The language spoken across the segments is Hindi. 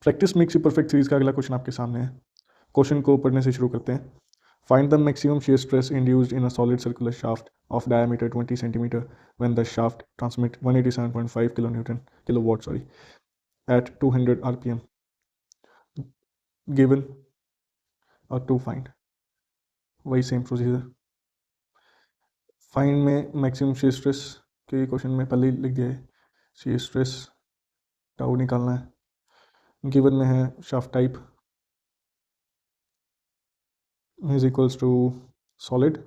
Practice makes you perfect series का अगला क्वेश्चन आपके सामने है। क्वेश्चन को पढ़ने से शुरू करते हैं। Find the maximum shear stress induced in a solid circular shaft of diameter 20 centimeter when the shaft transmit 187.5 kilowatt at 200 rpm given or to find। वही सेम प्रोसीजर। फाइंड में मैक्सिमम shear stress के क्वेश्चन में पहले ही लिख दिया है। shear stress टाउ निकालना है। गिवन में है shaft type is equals to solid,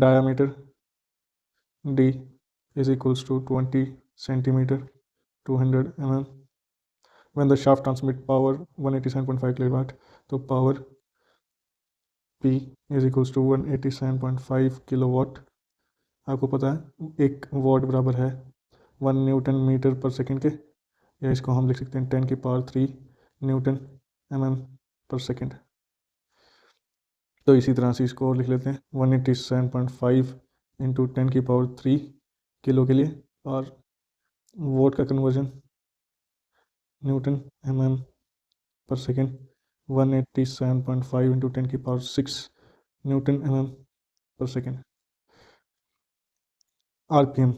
diameter d is equals to 20 centimeter 200 mm। when the shaft transmit power 187.5 kilowatt तो power P is equals to 187.5 kilowatt. आपको पता है एक वॉट बराबर है 1 न्यूटन मीटर पर सेकंड के, या इसको हम लिख सकते हैं 10 की पावर 3 न्यूटन mm पर सेकंड। तो इसी तरह से इसको लिख लेते हैं 187.5 इंटू 10 की पावर 3 किलो के लिए, और वोट का कन्वर्जन न्यूटन mm पर सेकेंड 187.5 इंटू 10 की पावर 6 न्यूटन mm पर second. rpm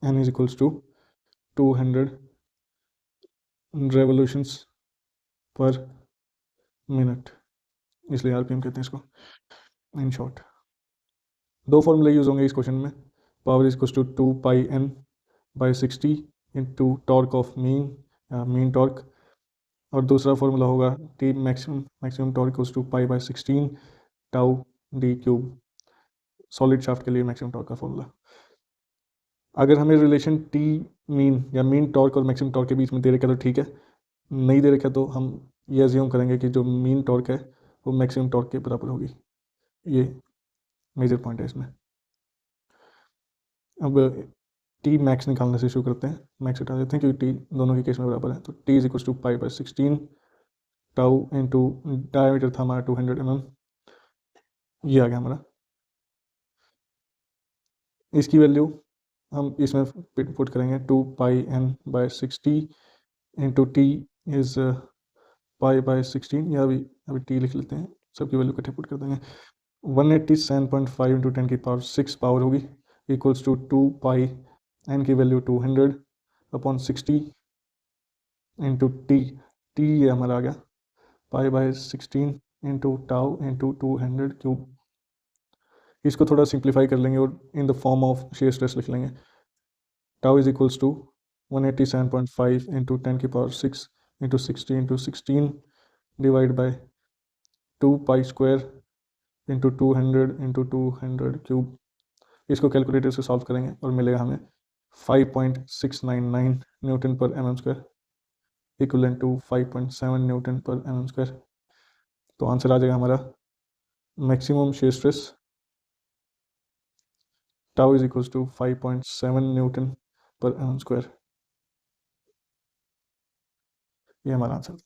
n is equals to 200 revolutions पर मिनट, इसलिए आरपीएम कहते हैं इसको इन शॉर्ट। दो फॉर्मूले यूज होंगे इस क्वेश्चन में। Power is equals to 2 pi N by 60 into torque of mean torque, और दूसरा फॉर्मूला होगा T maximum torque equals to pi by 16 tau D cube, solid shaft के लिए मैक्सिमम टॉर्क का फॉर्मूला। अगर हमें रिलेशन टी मीन या मीन टॉर्क और मैक्सिमम टॉर्क के बीच में दे रखा तो ठीक है, नहीं दे रखा तो हम ये अज्यूम करेंगे कि जो मीन टॉर्क है वो मैक्सिमम टॉर्क के बराबर होगी। ये मेजर पॉइंट है इसमें। अब टी मैक्स निकालने से शुरू करते हैं। मैक्स हटा देते हैं क्योंकि टी दोनों के केस में बराबर है। तो T is equal to pi by 16 tau into diameter था हमारा 200 mm, ये आ गया हमारा। इसकी वैल्यू हम इसमें पुट करेंगे 2 pi N by 60 into t is pi by 16, या अभी टी लिख लेते हैं, सबकी वैल्यू इकट्ठे पुट कर देंगे। 187.5 इंटू 10 की पावर 6 पावर होगी इक्वल्स टू 2 पाई एन की वैल्यू 200 अपॉन 60 इंटू टी ये हमारा आ गया pi by 16 into tau into 200 cube. इसको थोड़ा सिंप्लीफाई कर लेंगे और in the form of shear stress लिख लेंगे। Tau is equals to 187.5 into 10 की power 6 into 60 into 16 divide by 2 pi square into 200 cube. इसको कैलकुलेटर से सॉल्व करेंगे और मिलेगा हमें 5.699 newton per mm square equivalent to 5.7 newton per mm square. तो आंसर आ जाएगा हमारा maximum shear stress tau is equals to 5.7 newton per mm square. ये हमारा आंसर।